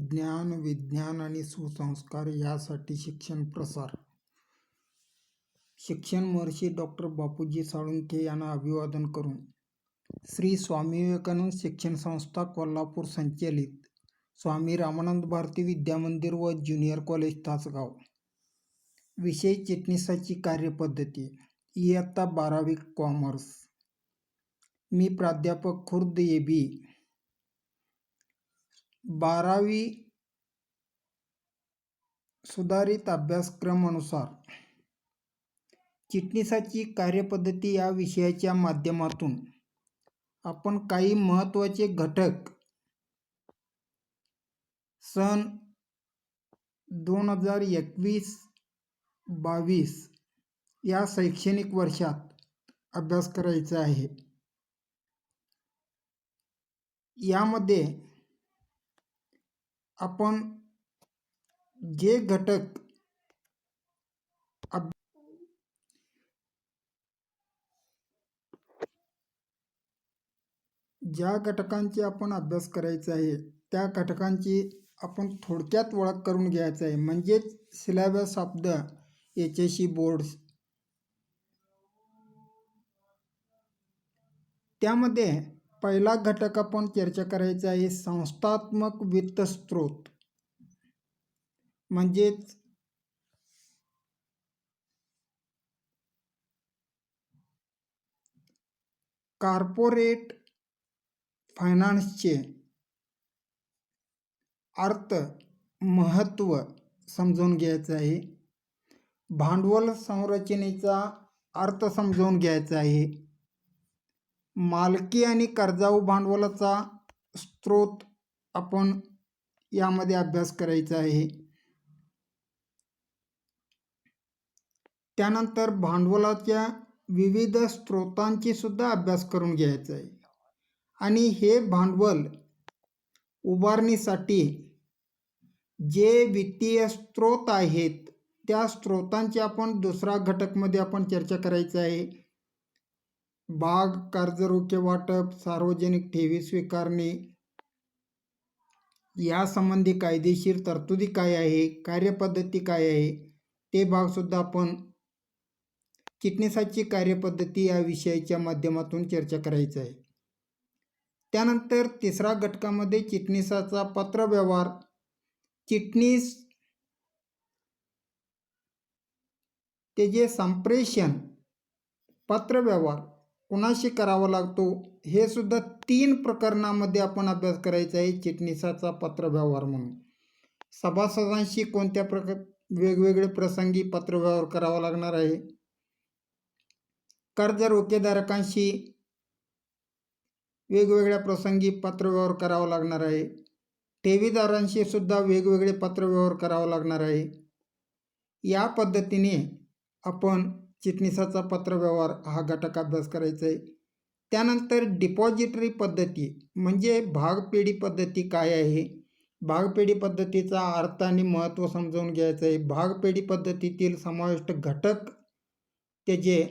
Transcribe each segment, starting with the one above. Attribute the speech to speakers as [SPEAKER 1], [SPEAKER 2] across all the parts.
[SPEAKER 1] ज्ञान, विज्ञान आणि सुसंस्कार यासाठी शिक्षण प्रसार. शिक्षण महर्षी डॉक्टर बापूजी साळुंखे यांना अभिवादन करून श्री स्वामी विवेकानंद शिक्षण संस्था कोल्हापूर संचलित स्वामी रामानंद भारती विद्यामंदिर व ज्युनियर कॉलेज तासगाव. विषय चिटणीसाची कार्यपद्धती. इयत्ता 12वी कॉमर्स. मी प्राध्यापक खुर्द ए.बी. 12वी सुधारित अभ्यासक्रम अनुसार चिटणीसाची कार्यपद्धती या विषयाच्या माध्यमातून आपण काही महत्त्वाचे घटक सन 2021-22 या शैक्षणिक वर्षात अभ्यास करायचा आहे. यामध्ये आपण जे घटक ज्या घटकांची आपण अभ्यास करायचा आहे त्या घटकांची आपण थोडक्यात ओळख करून घ्यायचं आहे, म्हणजेच syllabus of the HSC boards. त्यामध्ये पहिला घटक आपण चर्चा करायचा आहे संस्थात्मक वित्त स्रोत, म्हणजेच कॉर्पोरेट फायनान्सचे अर्थ महत्त्व समजून घ्यायचं आहे. भांडवल संरचनेचा अर्थ समजून घ्यायचा आहे. मालकी आणि कर्जाऊ भांडवलाचा स्रोत आपण यामध्ये अभ्यास करायचा आहे. त्यानंतर भांडवलाच्या विविध स्रोतांची सुद्धा अभ्यास करून घ्यायचा आहे आणि हे भांडवल उभारणीसाठी जे वित्तीय स्रोत आहेत त्या स्रोतांची आपण दुसरा घटकमध्ये आपण चर्चा करायचं आहे. भाग कर्ज रोखे वाटप, सार्वजनिक ठेवी स्वीकारणे यासंबंधी कायदेशीर तरतुदी काय आहे, कार्यपद्धती काय आहे, ते भाग सुद्धा आपण चिटणीसाची कार्यपद्धती या विषयाच्या माध्यमातून चर्चा करायचं आहे. त्यानंतर तिसरा घटकामध्ये चिटणीसाचा पत्रव्यवहार. चिटणीस ते जे संप्रेषण पत्रव्यवहार कुणाशी करावा लागतो हे सुद्धा 3 प्रकरणामध्ये आपण अभ्यास करायचा आहे. चिटणीसाचा पत्रव्यवहार म्हणून सभासदांशी कोणत्या वेगवेगळे प्रसंगी पत्रव्यवहार करावा लागणार आहे, कर्ज रोखेधारकांशी वेगवेगळ्या प्रसंगी पत्रव्यवहार करावा लागणार आहे, ठेवीदारांशी सुद्धा वेगवेगळे पत्रव्यवहार करावा लागणार आहे. या पद्धतीने आपण चिटणीसाचा पत्रव्यवहार हा घटक अभ्यास करायचा आहे. त्यानंतर डिपॉझिटरी पद्धती म्हणजे भागपेढी पद्धती काय आहे, भागपेढी पद्धतीचा अर्थ आणि महत्त्व समजावून घ्यायचं आहे. भागपेढी पद्धतीतील समाविष्ट घटक त्याचे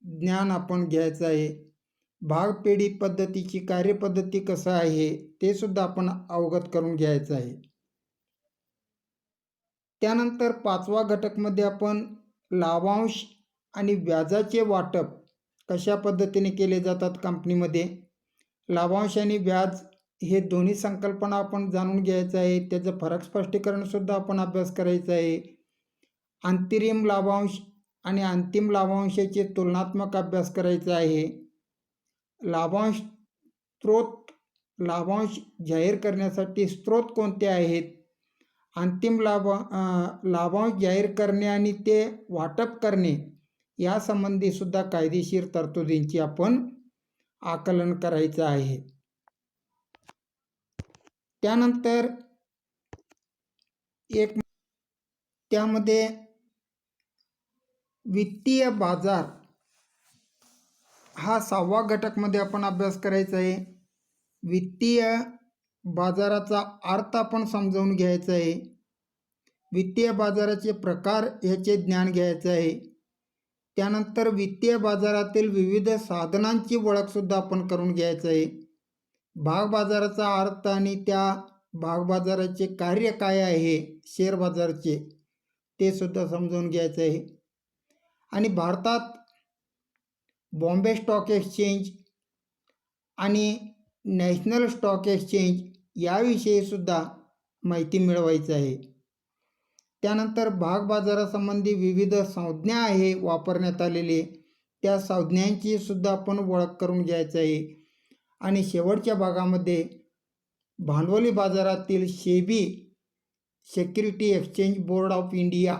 [SPEAKER 1] ज्ञान आपण घ्यायचं आहे. भागपेढी पद्धतीची कार्यपद्धती कसं आहे ते सुद्धा आपण अवगत करून घ्यायचं आहे. त्यानंतर 5वा घटकमध्ये आपण लाभांश आणि व्याजाचे वाटप कशा पद्धतीने केले जातात कंपनीमध्ये, लाभांश आणि व्याज हे दोन्ही संकल्पना आपण जाणून घ्यायचं आहे. त्याचं फरक स्पष्टीकरण सुद्धा आपण अभ्यास करायचं आहे. अंतरिम लाभांश आणि अंतिम लाभांशाचे तुलनात्मक अभ्यास करायचा आहे. लाभांश स्रोत, लाभांश जाहीर करण्यासाठी स्रोत कोणते आहेत, अंतिम लाभांश जाहीर करणे आणि ते वाटप करणे यासंबंधी सुद्धा कायदेशीर तरतुदींची आपण आकलन करायचं आहे. त्यानंतर त्यामध्ये वित्तीय बाजार हा 6वा घटकमध्ये आपण अभ्यास करायचा आहे. वित्तीय बाजाराचा अर्थ आपण समजावून घ्यायचा आहे. वित्तीय बाजाराचे प्रकार याचे ज्ञान घ्यायचे आहे. त्यानंतर वित्तीय बाजारातील विविध साधनांची ओळखसुद्धा आपण करून घ्यायचं आहे. भाग बाजाराचा अर्थ आणि त्या भागबाजाराचे कार्य काय आहे शेअर बाजाराचे ते सुद्धा समजून घ्यायचं आहे. आणि भारतात बॉम्बे स्टॉक एक्सचेंज आणि नॅशनल स्टॉक एक्सचेंज याविषयी सुद्धा माहिती मिळवायची आहे. त्यानंतर भागबाजारासंबंधी विविध संज्ञा आहे वापरण्यात आलेले, त्या संज्ञांची सुद्धा आपण ओळख करून घ्यायचं आहे. आणि शेवटच्या भागामध्ये भांडवली बाजारातील SEBI security exchange board of India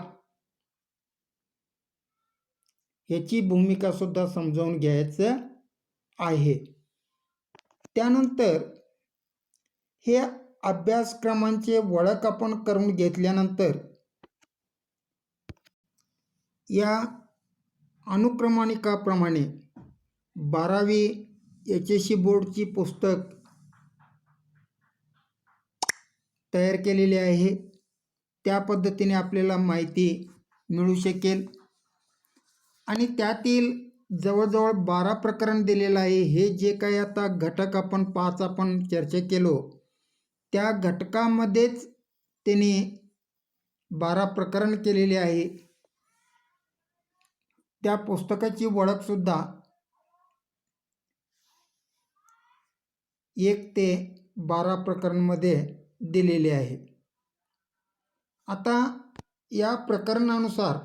[SPEAKER 1] ह्याची भूमिका सुद्धा समजावून घ्यायचं आहे. त्यानंतर हे अभ्यासक्रमांचे ओळख आपण करून घेतल्यानंतर या अनुक्रमानिकाप्रमाणे 12वी HSC बोर्डची पुस्तक तयार केलेली आहे. त्या पद्धतीने आपल्याला माहिती मिळू शकेल. आणि त्यातील जवळजवळ 12 प्रकरण दिलेलं आहे. हे जे काही आता घटक आपण 5 आपण चर्चा केलो त्या घटकामध्येच त्यांनी 12 प्रकरण केलेले आहे. त्या पुस्तकाची ओळखसुद्धा 1 ते 12 प्रकरणामध्ये दिलेली आहे. आता या प्रकरणानुसार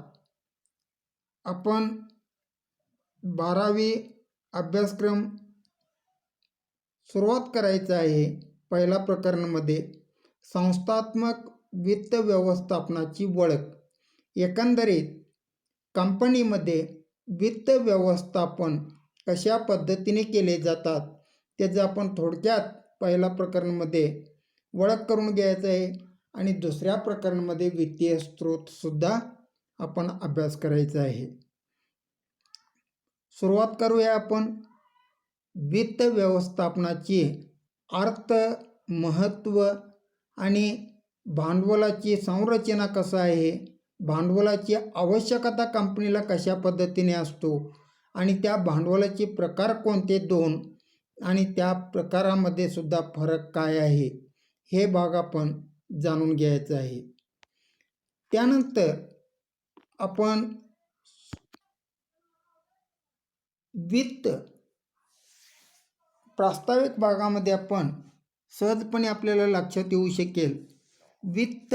[SPEAKER 1] आपण 12वी अभ्यासक्रम सुरुवात करायचा आहे. पहिला प्रकरणामध्ये संस्थात्मक वित्त व्यवस्थापनाची ओळख. एकंदरीत कंपनीमध्ये वित्त व्यवस्थापन कशा पद्धतीने केले जातात त्याचं आपण थोडक्यात पहिल्या प्रकरणामध्ये ओळख करून घ्यायचं आहे. आणि दुसऱ्या प्रकरणामध्ये वित्तीय स्रोतसुद्धा आपण अभ्यास करायचा आहे. सुरुवात करूया आपण. वित्त व्यवस्थापनाची अर्थ, महत्त्व आणि भांडवलाची संरचना कसं आहे, भांडवलाची आवश्यकता कंपनीला कशा पद्धतीने असतो आणि त्या भांडवलाचे प्रकार कोणते 2 आणि त्या प्रकारामध्ये सुद्धा फरक काय आहे हे भाग आपण जाणून घ्यायचं आहे. त्यानंतर आपण वित्त प्रास्ताविक भागामध्ये आपण सहजपणे आपल्याला लक्षात येऊ शकेल. वित्त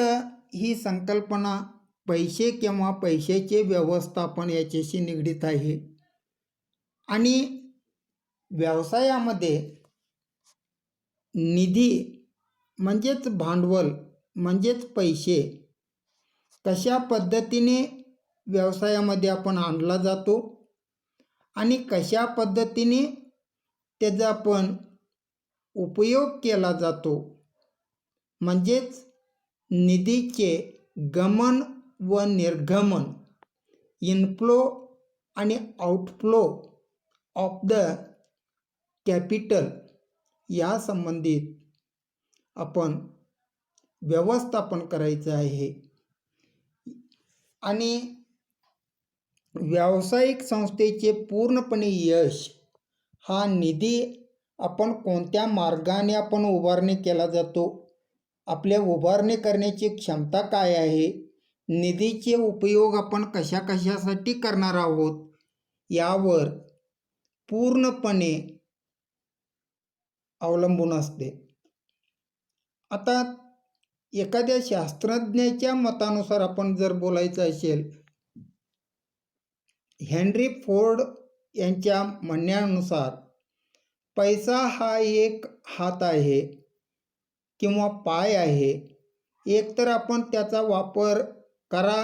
[SPEAKER 1] ही संकल्पना पैसे किंवा पैशाचे व्यवस्थापन याच्याशी निगडीत आहे. आणि व्यवसायामध्ये निधी म्हणजेच भांडवल म्हणजेच पैसे कशा पद्धतीने व्यवसायामध्ये आपण आणला जातो आणि कशा पद्धतीने त्याचा आपण उपयोग केला जातो, म्हणजेच निधीचे गमन व निर्गमन, इनफ्लो आणि आउटफ्लो ऑफ द कॅपिटल या संबंधित आपण व्यवस्थापन करायचं आहे. आणि व्यावसायिक संस्थेचे पूर्णपणे यश हा निधी आपण कोणत्या मार्गाने आपण उभारणी केला जातो, आपल्या उभारणी करण्याची क्षमता काय आहे, निधीचे उपयोग आपण कशा कशासाठी करणार आहोत यावर पूर्णपणे अवलंबून असते. आता एखाद्या शास्त्रज्ञाच्या मतानुसार आपण जर बोलायचं असेल, हेनरी फोर्ड यांच्या म्हणण्यानुसार पैसा हा एक हात आहे किंवा पाय आहे. एकतर आपण त्याचा वापर करा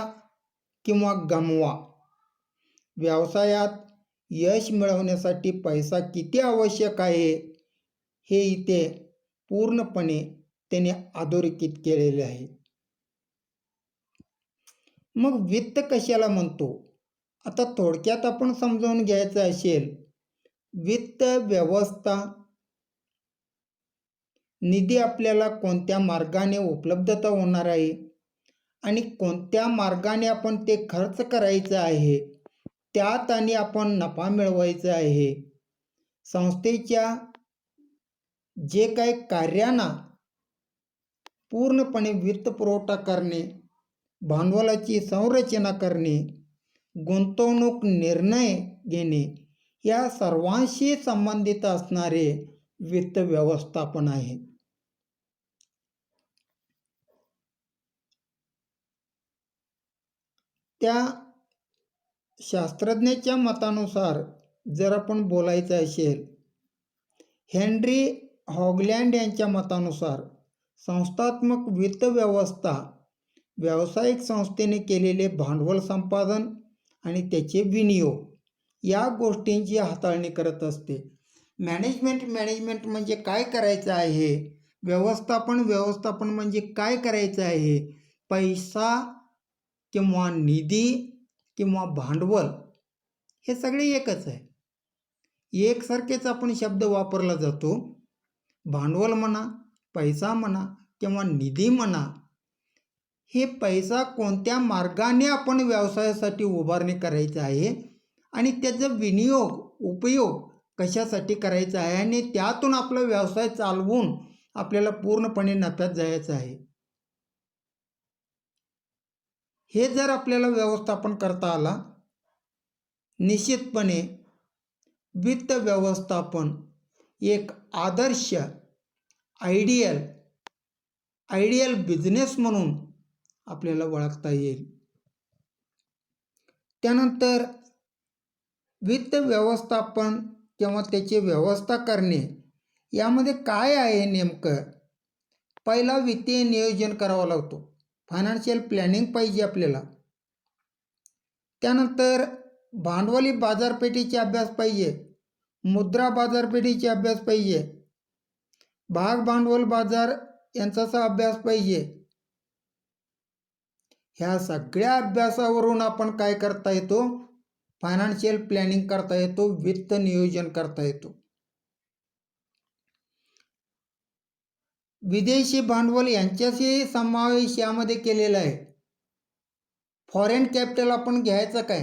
[SPEAKER 1] किंवा गमवा. व्यवसायात यश मिळवण्यासाठी पैसा किती आवश्यक आहे हे इथे पूर्णपणे त्याने अधोरेखित केलेले आहे. मग वित्त कशाला म्हणतो? आता थोडक्यात आपण समजावून घ्यायचं असेल, वित्त व्यवस्था निधी आपल्याला कोणत्या मार्गाने उपलब्धता होणार आहे आणि कोणत्या मार्गाने आपण ते खर्च करायचं आहे, त्यात आणि आपण नफा मिळवायचा आहे. संस्थेच्या जे काही कार्यांना पूर्णपणे वित्तपुरवठा करणे, भांडवलाची संरचना करणे, गुंतवणूक निर्णय घेणे या सर्वांशी संबंधित असणारे वित्त व्यवस्थापन आहे. त्या शास्त्रज्ञाच्या मतानुसार जर आपण बोलायचं असेल, हेनरी हॉगलँड यांच्या मतानुसार संस्थात्मक वित्त व्यवस्था व्यावसायिक संस्थेने केलेले भांडवल संपादन आणि त्याचे विनियोग या गोष्टींची हाताळणी करत असते. मॅनेजमेंट म्हणजे काय करायचं आहे, व्यवस्थापन म्हणजे काय करायचं आहे. पैसा किंवा निधी किंवा भांडवल हे सगळे एकच आहे. एकसारखेच आपण शब्द वापरला जातो. भांडवल म्हणा, पैसा म्हणा किंवा निधी म्हणा, हे पैसा कोणत्या मार्गाने आपण व्यवसायासाठी उभारणी करायचं आहे आणि त्याचा उपयोग कशासाठी करायचा आहे आणि त्यातून आपला व्यवसाय चालवून आपल्याला पूर्णपणे नफ्यात जायचं आहे. हे जर आपल्याला व्यवस्थापन करता आला, निश्चितपणे वित्त व्यवस्थापन एक आदर्श आयडियल बिझनेस म्हणून आपल्याला ओळखता येईल. त्यानंतर वित्त व्यवस्थापन किंवा त्याची व्यवस्था करणे यामध्ये काय आहे नेमकं. पहिला वित्तीय नियोजन करावं लागतो, फायनान्शियल प्लॅनिंग पाहिजे आपल्याला. त्यानंतर भांडवली बाजारपेठेचे अभ्यास पाहिजे, मुद्रा बाजारपेठेचे अभ्यास पाहिजे, भाग भांडवल बाजार यांचा अभ्यास पाहिजे. ह्या सगळ्या अभ्यासावरून आपण काय करता येतो, फायनान्शियल प्लॅनिंग करता येतो, वित्त नियोजन करता येतो. विदेशी भांडवल यांच्याशी समावेश यामध्ये केलेला आहे. फॉरेन कॅपिटल आपण घ्यायचं काय,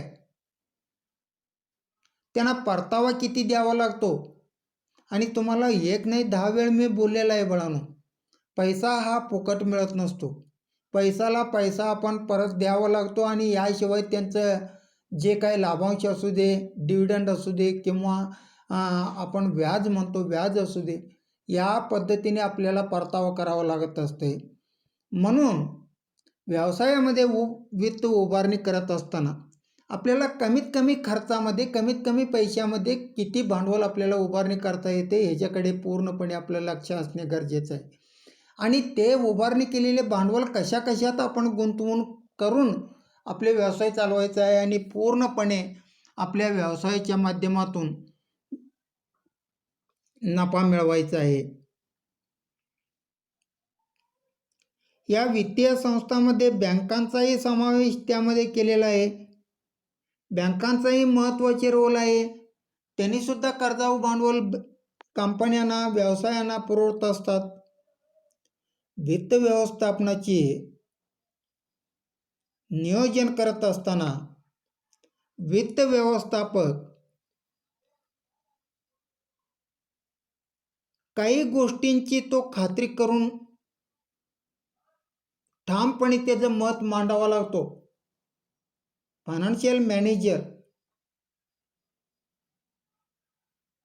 [SPEAKER 1] त्यांना परतावा किती द्यावा लागतो. आणि तुम्हाला एक नाही 10 वेळ मी बोललेला आहे बाळांनो, पैसा हा फुकट मिळत नसतो. पैसा आपण परत द्यावा लागतो आणि याशिवाय त्यांचं जे काही लाभांश असू दे, डिव्हिडंड असू दे किंवा आपण व्याज म्हणतो व्याज असू दे, या पद्धतीने आपल्याला परतावा करावा लागत असते. म्हणून व्यवसायामध्ये वित्त उभारणी करत असताना आपल्याला कमीत कमी खर्चामध्ये, कमीत कमी पैशामध्ये किती भांडवल आपल्याला उभारणी करता येते ह्याच्याकडे पूर्णपणे आपलं लक्ष असणे गरजेचं आहे. आणि ते उभारणी केलेले भांडवल कशात आपण गुंतवणूक करून आपले व्यवसाय चालवायचा आहे आणि पूर्णपणे आपल्या व्यवसायाच्या माध्यमातून नफा मिळवायचा आहे. या वित्तीय संस्थांमध्ये बँकांचाही समावेश त्यामध्ये केलेला आहे. बँकांचाही महत्त्वाचे रोल आहे. त्यांनी सुद्धा कर्जाऊ भांडवल कंपन्यांना, व्यवसायांना पुरवत असतात. वित्त व्यवस्थापनाचे नियोजन करत असताना वित्त व्यवस्थापक काही गोष्टींची तो खात्री करून ठामपणे त्याचं मत मांडावं लागतो. Financial manager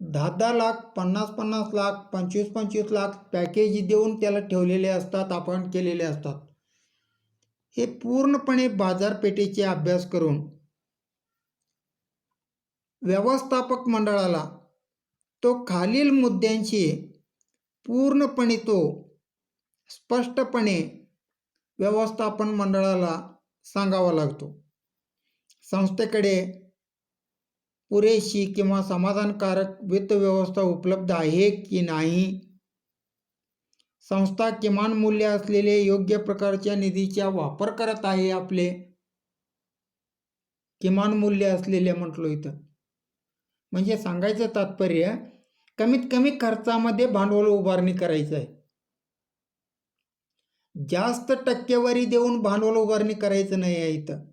[SPEAKER 1] 10-10 lakh, 50-50 lakh, 25-25 lakh package देऊन त्याला ठेवलेले असतात, अपॉइंट केलेले असतात. हे पूर्णपणे बाजारपेठेचे अभ्यास करून व्यवस्थापक मंडळाला तो खालील मुद्द्यांशी पूर्णपणे तो स्पष्टपणे व्यवस्थापन मंडळाला सांगावा लागतो. संस्थेकडे पुरेशी किंवा समाधानकारक वित्त व्यवस्था उपलब्ध आहे की नाही, संस्था किमान मूल्य असलेले योग्य प्रकारच्या निधीचा वापर करत आहे. आपले किमान मूल्य असलेले म्हटलो इथं, म्हणजे सांगायचं तात्पर्य कमीत कमी खर्चामध्ये भांडवल उभारणी करायचं आहे. जास्त टक्केवारी देऊन भांडवल उभारणी करायचं नाही आहे इथं.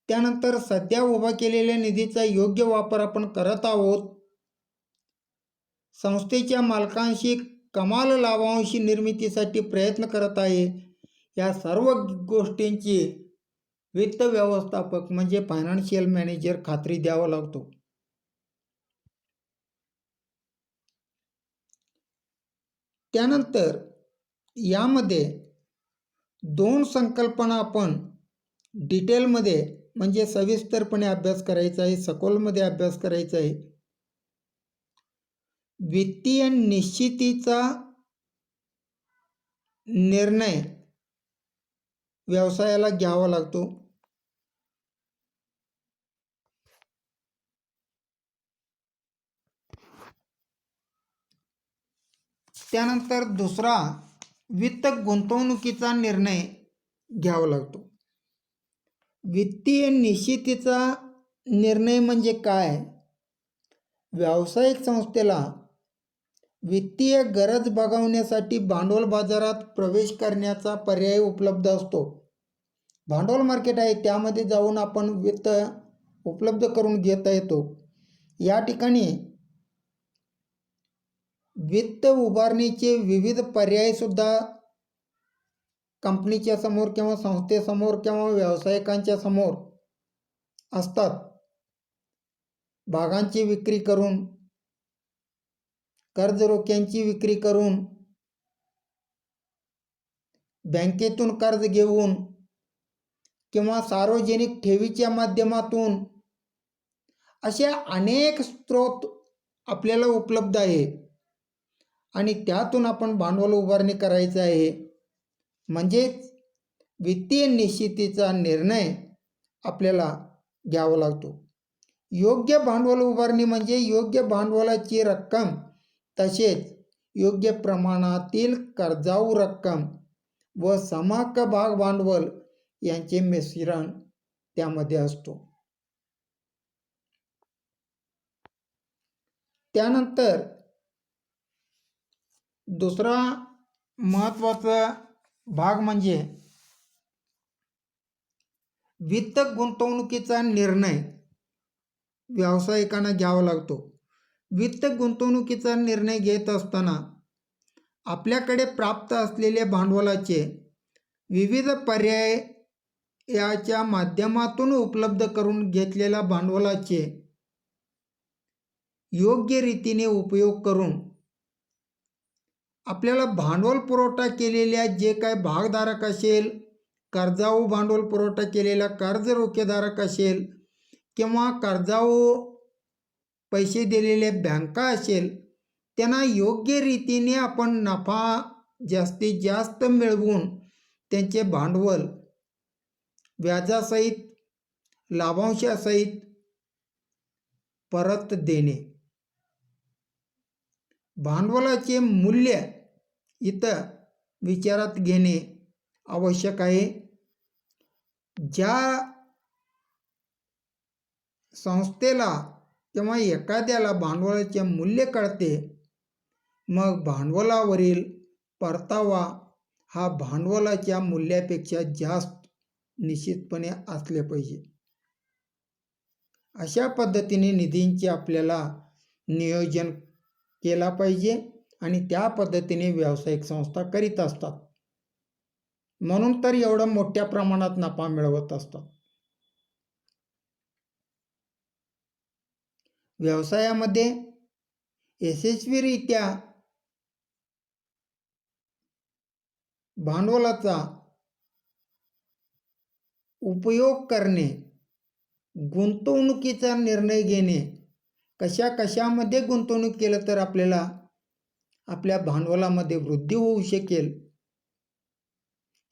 [SPEAKER 1] त्यानंतर सध्या उभा केलेल्या निधीचा योग्य वापर आपण करत आहोत. संस्थेच्या मालकांशी कमाल लाभांश निर्मितीसाठी प्रयत्न करत आहे, या सर्व गोष्टींची वित्त व्यवस्थापक म्हणजे फायनान्शियल मॅनेजर खात्री द्यावा लागतो. त्यानंतर यामध्ये 2 संकल्पना आपण डिटेलमध्ये म्हणजे सविस्तरपणे अभ्यास करायचा आहे, सखोलमध्ये अभ्यास करायचा आहे. वित्तीय निश्चितीचा निर्णय व्यवसायाला घ्यावा लागतो. त्यानंतर दुसरा वित्त गुंतवणुकीचा निर्णय घ्यावा लागतो. वित्तीय निश्चितीचा निर्णय म्हणजे काय? व्यावसायिक संस्थेला वित्तीय गरज भागवण्यासाठी भांडवल बाजारात प्रवेश करण्याचा पर्याय उपलब्ध असतो. भांडवल मार्केट आहे, त्यामध्ये जाऊन आपण वित्त उपलब्ध करून घेता येतो. या ठिकाणी वित्त उभारणीचे विविध पर्यायसुद्धा कंपनीच्या समोर किंवा संस्थेसमोर किंवा व्यावसायिकांच्या समोर असतात. भागांची विक्री करून, कर्ज रोख्यांची विक्री करून, बँकेतून कर्ज घेऊन किंवा सार्वजनिक ठेवीच्या माध्यमातून असे अनेक स्रोत आपल्याला उपलब्ध आहे आणि त्यातून आपण भांडवल उभारणी करायचं आहे. म्हणजेच वित्तीय निश्चितीचा निर्णय आपल्याला घ्यावा लागतो. योग्य भांडवल उभारणी म्हणजे योग्य भांडवलाची रक्कम तसेच योग्य प्रमाणातील कर्जाऊ रक्कम व समहक्क भाग भांडवल यांचे मिश्रण त्यामध्ये असतो. त्यानंतर दुसरा महत्त्वाचा भाग म्हणजे वित्त गुंतवणुकीचा निर्णय व्यावसायिकांना घ्यावा लागतो. वित्त गुंतवणुकीचा निर्णय घेत असताना आपल्याकडे प्राप्त असलेल्या भांडवलाचे विविध पर्याय याच्या माध्यमातून उपलब्ध करून घेतलेल्या भांडवलाचे योग्य रीतीने उपयोग करून आपल्याला भांडवल पुरवठा केलेल्या जे काय भागधारक असेल, कर्जाऊ भांडवल पुरवठा केलेला कर्ज रोखेधारक असेल किंवा कर्जाऊ पैसे दिलेले बँका असेल, त्यांना योग्य रीतीने आपण नफा जास्तीत जास्त मिळवून त्यांचे भांडवल व्याजासहित लाभांशासहित परत देणे. भांडवलाचे मूल्य इथं विचारात घेणे आवश्यक आहे. ज्या संस्थेला किंवा एखाद्याला भांडवलाचे मूल्य कळते, मग भांडवलावरील परतावा हा भांडवलाच्या मूल्यापेक्षा जास्त निश्चितपणे असले पाहिजे. अशा पद्धतीने निधींचे आपल्याला नियोजन केला पाहिजे आणि त्या पद्धतीने व्यावसायिक संस्था करीत असतात. म्हणून तर एवढं मोठ्या प्रमाणात नफा मिळवत असतात. व्यवसायामध्ये यशस्वीरित्या भांडवलाचा उपयोग करणे, गुंतवणुकीचा निर्णय घेणे, कशामध्ये गुंतवणूक केलं तर आपल्याला आपल्या भांडवलामध्ये वृद्धी होऊ शकेल,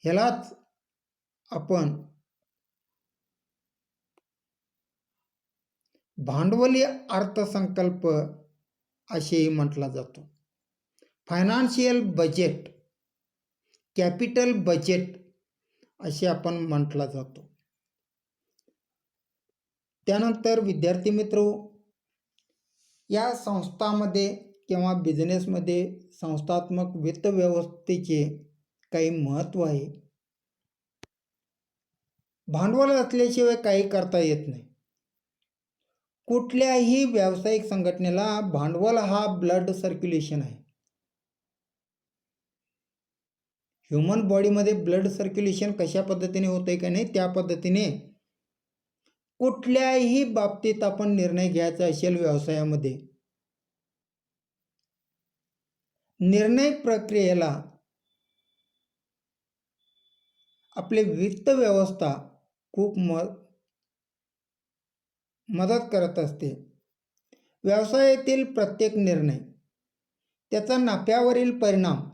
[SPEAKER 1] ह्यालाच आपण भांडवली अर्थसंकल्प असेही म्हटला जातो. फायनान्शियल बजेट, कॅपिटल बजेट असे आपण म्हटला जातो. त्यानंतर विद्यार्थी मित्र, या संस्थांमध्ये किंवा बिझनेसमध्ये संस्थात्मक वित्त व्यवस्थेचे काही महत्त्व आहे. भांडवल असल्याशिवाय काही करता येत नाही. कुठल्याही व्यावसायिक संघटनेला भांडवल हा ब्लड सर्क्युलेशन आहे. ह्युमन बॉडीमध्ये ब्लड सर्क्युलेशन कशा पद्धतीने होतंय का नाही त्या पद्धतीने कुठल्याही बाबतीत आपण निर्णय घ्यायचा असेल व्यवसायामध्ये, निर्णय प्रक्रियेला आपले वित्त व्यवस्था खूप मदत करत असते. व्यवसायातील प्रत्येक निर्णय, त्याचा नफ्यावरील परिणाम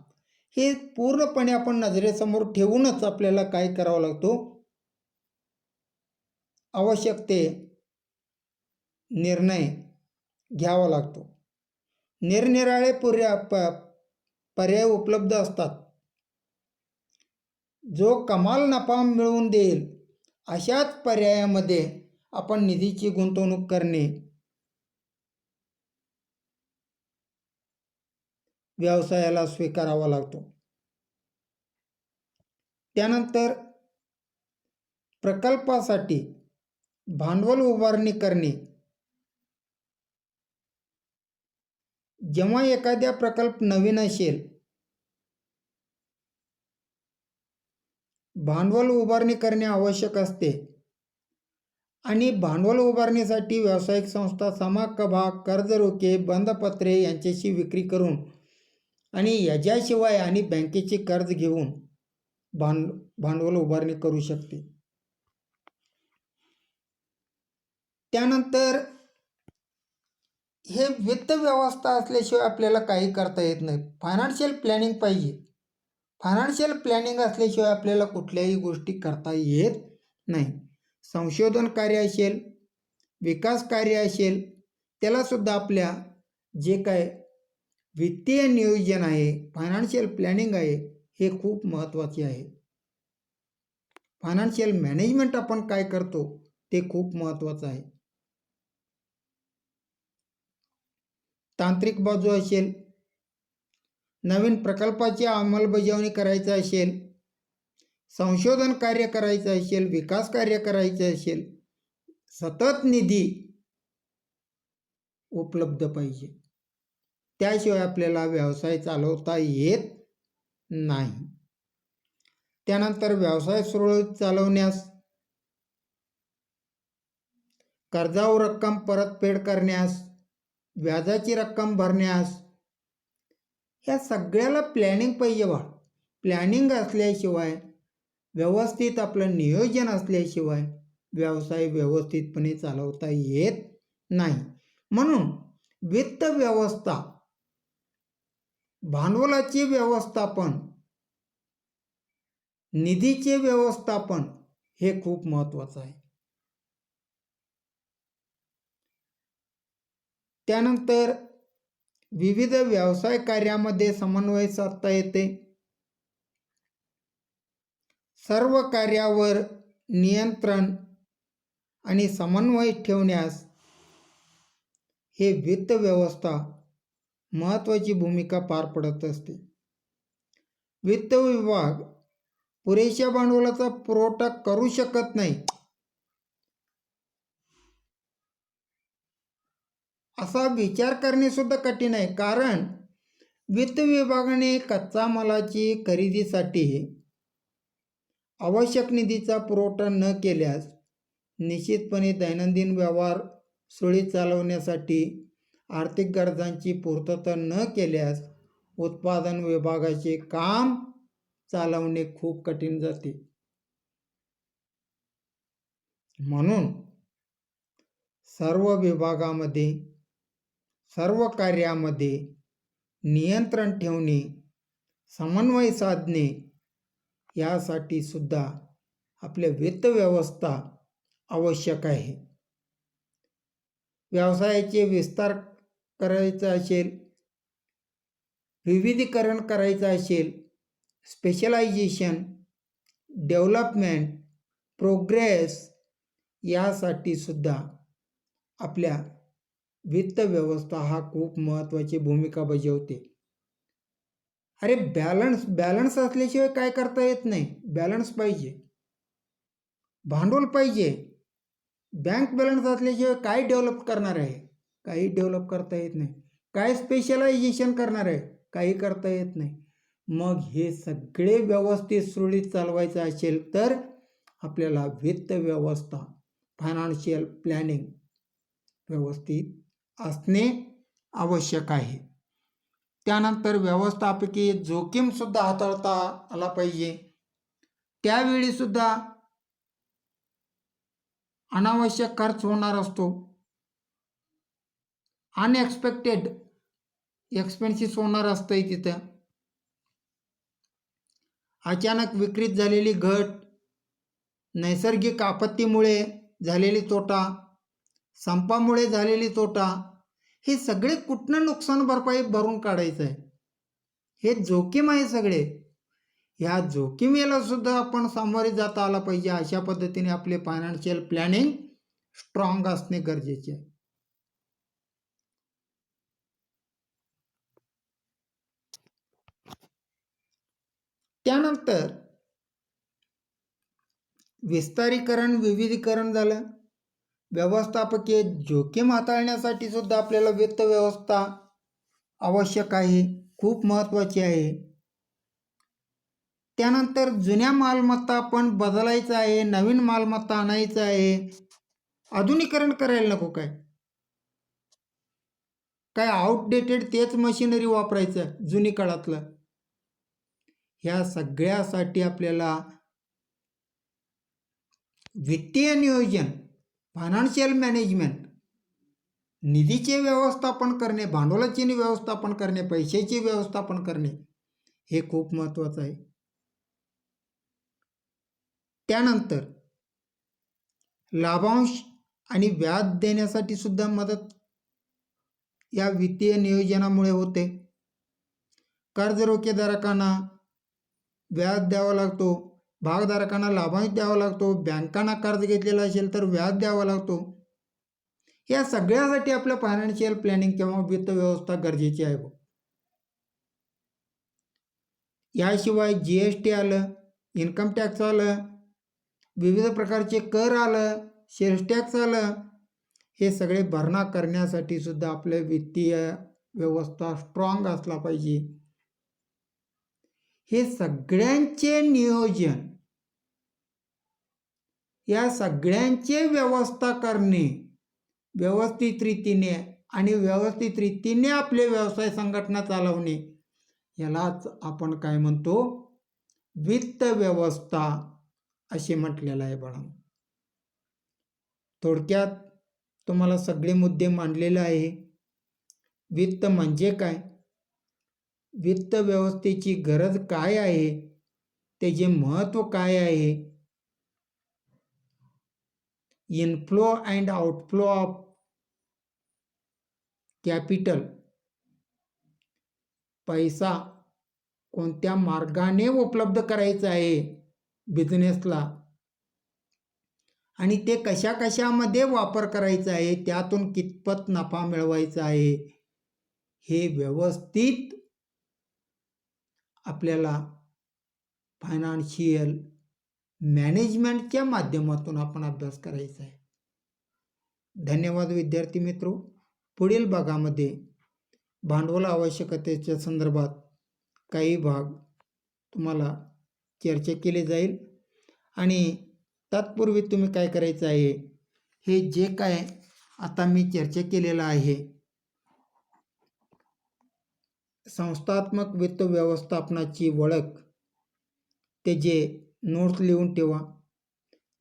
[SPEAKER 1] हे पूर्णपणे आपण नजरेसमोर ठेवूनच आपल्याला काय करावं लागतो, आवश्यक ते निर्णय घ्यावा लागतो. निरनिराळे पर्याय उपलब्ध असतात. जो कमाल नफा मिळवून देईल अशाच पर्यायामध्ये आपण निधीची गुंतवणूक करणे व्यवसायाला स्वीकारावा लागतो. त्यानंतर प्रकल्पासाठी भांडवल उभारणी करणे. जेव्हा एखादा प्रकल्प नवीन असेल, भांडवल उभारणी करणे आवश्यक असते आणि भांडवल उभारणीसाठी व्यावसायिक संस्था समभाग, कर्ज रोखे, बंधपत्रे यांच्याशी विक्री करून आणि याच्याशिवाय आणि बँकेचे कर्ज घेऊन भांडवल उभारणी करू शकते. त्यानंतर हे वित्त व्यवस्था असल्याशिवाय आपल्याला काही करता येत नाही. फायनान्शियल प्लॅनिंग पाहिजे. फायनान्शियल प्लॅनिंग असल्याशिवाय आपल्याला कुठल्याही गोष्टी करता येत नाही. संशोधन कार्य असेल, विकास कार्य असेल, त्यालासुद्धा आपल्या जे काय वित्तीय नियोजन आहे, फायनान्शियल प्लॅनिंग आहे, हे खूप महत्त्वाचे आहे. फायनान्शियल मॅनेजमेंट आपण काय करतो ते खूप महत्त्वाचं आहे. तांत्रिक बाजू असेल, नवीन प्रकल्पाची अंमलबजावणी करायची असेल, संशोधन कार्य करायचं असेल, विकास कार्य करायचं असेल, सतत निधी उपलब्ध पाहिजे. त्याशिवाय आपल्याला व्यवसाय चालवता येत नाही. त्यानंतर व्यवसाय सुरळीत चालवण्यास, कर्जावर रक्कम परतफेड करण्यास, व्याजाची रक्कम भरण्यास, ह्या सगळ्याला प्लॅनिंग पाहिजे. प्लॅनिंग असल्याशिवाय, व्यवस्थित आपलं नियोजन असल्याशिवाय व्यवसाय व्यवस्थितपणे चालवता येत नाही. म्हणून वित्त व्यवस्था, भांडवलाचे व्यवस्थापन, निधीचे व्यवस्थापन हे खूप महत्त्वाचं आहे. त्यानंतर विविध व्यवसाय कार्यामध्ये समन्वय साधता येते. सर्व कार्यावर नियंत्रण आणि समन्वय ठेवण्यास हे वित्त व्यवस्था महत्त्वाची भूमिका पार पडत असते. वित्त विभाग पुरेशा भांडवलाचा पुरवठा करू शकत नाही असा विचार करणे सुद्धा कठीण आहे. कारण वित्त विभागाने कच्चा मालाची खरेदीसाठी आवश्यक निधीचा पुरवठा न केल्यास निश्चितपणे दैनंदिन व्यवहार सुरळीत चालवण्यासाठी, आर्थिक गरजांची पूर्तता न केल्यास उत्पादन विभागाचे काम चालवणे खूप कठीण जाते. म्हणून सर्व विभागामध्ये, सर्व कार्यामध्ये नियंत्रण ठेवणे, समन्वय साधणे यासाठी सुद्धा आपल्या वित्त व्यवस्था आवश्यक आहे. व्यवसायाचे विस्तार करायचा असेल, विविधीकरण करायचं असेल, स्पेशलायझेशन, डेव्हलपमेंट, प्रोग्रेस यासाठी सुद्धा आपल्या वित्त व्यवस्था हा खूप महत्त्वाची भूमिका बजावते. अरे बॅलन्स असल्याशिवाय काय करता येत नाही. बॅलन्स पाहिजे, भांडवल पाहिजे. बँक बॅलन्स असल्याशिवाय काय डेव्हलप करणार आहे? काही डेव्हलप करता येत नाही. काय स्पेशलायझेशन करणार आहे? काही करता येत नाही. मग हे सगळे व्यवस्थित सुरळीत चालवायचं असेल तर आपल्याला वित्त व्यवस्था, फायनान्शियल प्लॅनिंग व्यवस्थित असणे आवश्यक आहे. त्यानंतर व्यवस्थापकीय जोखीमसुद्धा हाताळता आला पाहिजे. त्यावेळीसुद्धा अनावश्यक खर्च होणार असतो. अनएक्सपेक्टेड एक्सपेन्सेस होणार असतंय तिथं. अचानक विक्रीत झालेली घट, नैसर्गिक आपत्तीमुळे झालेली तोटा, संपामुळे झालेली तोटा, हे सगळे कुठनं नुकसान भरपाई भरून काढायचं आहे. हे जोखीम आहे सगळे. ह्या जोखीमेला सुद्धा आपण सामोरे जाता आला पाहिजे. अशा पद्धतीने आपले फायनान्शियल प्लॅनिंग स्ट्रॉंग असणे गरजेचे आहे. त्यानंतर विस्तारीकरण, विविधीकरण झालं. व्यवस्थापकीय जोखीम हाताळण्यासाठी सुद्धा आपल्याला वित्त व्यवस्था आवश्यक आहे, खूप महत्त्वाची आहे. त्यानंतर जुन्या मालमत्ता आपण बदलायचं आहे, नवीन मालमत्ता आणायचं आहे. आधुनिकीकरण करायला नको काय आउटडेटेड तेच मशिनरी वापरायचं जुनी काळातलं. ह्या सगळ्यासाठी आपल्याला वित्तीय नियोजन, फायनान्शियल मॅनेजमेंट, निधीचे व्यवस्थापन करणे, भांडवलाचे व्यवस्थापन करणे, पैशाचे व्यवस्थापन करणे हे खूप महत्त्वाचं आहे. त्यानंतर लाभांश आणि व्याज देण्यासाठी सुद्धा मदत या वित्तीय नियोजनामुळे होते. कर्ज रोखेधारकांना व्याज द्यावा लागतो, भागधारकांना लाभांश द्यावा लागतो, बँकांना कर्ज घेतलेला असेल तर व्याज द्यावा लागतो. या सगळ्यासाठी आपलं फायनान्शियल प्लॅनिंग किंवा वित्त व्यवस्था गरजेची आहे. याशिवाय GST आलं, इन्कम टॅक्स आलं, विविध प्रकारचे कर आलं, सेल्स टॅक्स आलं. हे सगळे भरणा करण्यासाठी सुद्धा आपलं वित्तीय व्यवस्था स्ट्रॉंग असला पाहिजे. हे सगळ्यांचे नियोजन, या सगळ्यांचे व्यवस्था करणे व्यवस्थित रीतीने आणि व्यवस्थित रीतीने आपले व्यवसाय संघटना चालवणे, यालाच आपण काय म्हणतो, वित्त व्यवस्था असे म्हटलेलं आहे बाळा. थोडक्यात तुम्हाला सगळे मुद्दे मांडलेले आहे. वित्त म्हणजे काय, वित्त व्यवस्थेची गरज काय आहे, त्याचे महत्त्व काय आहे, inflow and outflow of capital, पैसा कोणत्या मार्गाने उपलब्ध करायचा आहे बिझनेसला आणि ते कशा कशामध्ये वापर करायचा आहे, त्यातून कितपत नफा मिळवायचा आहे, हे व्यवस्थित आपल्याला फायनान्शियल मॅनेजमेंटच्या माध्यमातून आपण अभ्यास करायचा आहे. धन्यवाद विद्यार्थी मित्रो. पुढील भागामध्ये भांडवल आवश्यकतेच्या संदर्भात काही भाग तुम्हाला चर्चा केली जाईल आणि तत्पूर्वी तुम्ही काय करायचं आहे, हे जे काय आता मी चर्चा केलेलं आहे, संस्थात्मक वित्त व्यवस्थापनाची ओळख, त्याचे नोट्स लिहून ठेवा.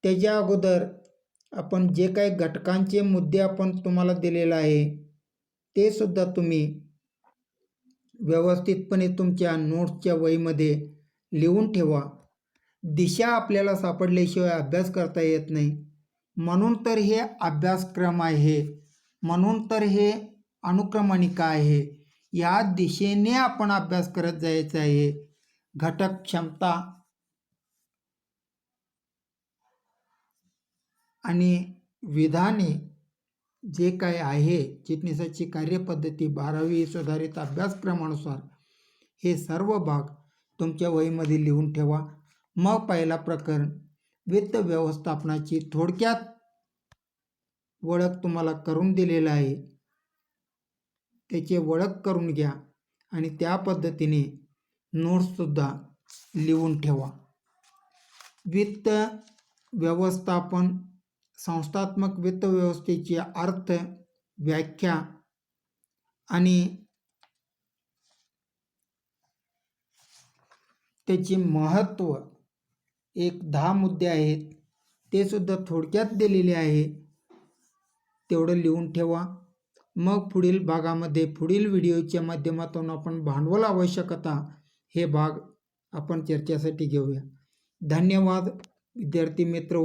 [SPEAKER 1] त्याच्या अगोदर आपण जे काही घटकांचे मुद्दे आपण तुम्हाला दिलेला आहे ते सुद्धा तुम्ही व्यवस्थितपणे तुमच्या नोट्सच्या वहीमध्ये लिहून ठेवा. दिशा आपल्याला सापडल्याशिवाय अभ्यास करता येत नाही. म्हणून तर हे अभ्यासक्रम आहे, म्हणून तर हे अनुक्रमणिका आहे. या दिशेने आपण अभ्यास करत जायचं आहे. घटक, क्षमता आणि विधाने जे काय आहे, चिटणीसाची कार्यपद्धती 12वी सुधारित अभ्यासक्रमानुसार हे सर्व भाग तुमच्या वहीमध्ये लिहून ठेवा. मग पहिला प्रकरण वित्त व्यवस्थापनाची थोडक्यात ओळख तुम्हाला करून दिलेला आहे, त्याची ओळख करून घ्या आणि त्या पद्धतीने नोट्ससुद्धा लिहून ठेवा. वित्त व्यवस्थापन, संस्थात्मक वित्त व्यवस्थेची अर्थ, व्याख्या आणि त्याचे महत्त्व, एक 10 मुद्दे आहेत, ते सुद्धा थोडक्यात दिलेले आहे. तेवढं लिहून ठेवा. मग पुढील भागामध्ये, पुढील व्हिडिओच्या माध्यमातून आपण भांडवल आवश्यकता हे भाग आपण चर्चेसाठी घेऊया. धन्यवाद विद्यार्थी मित्र.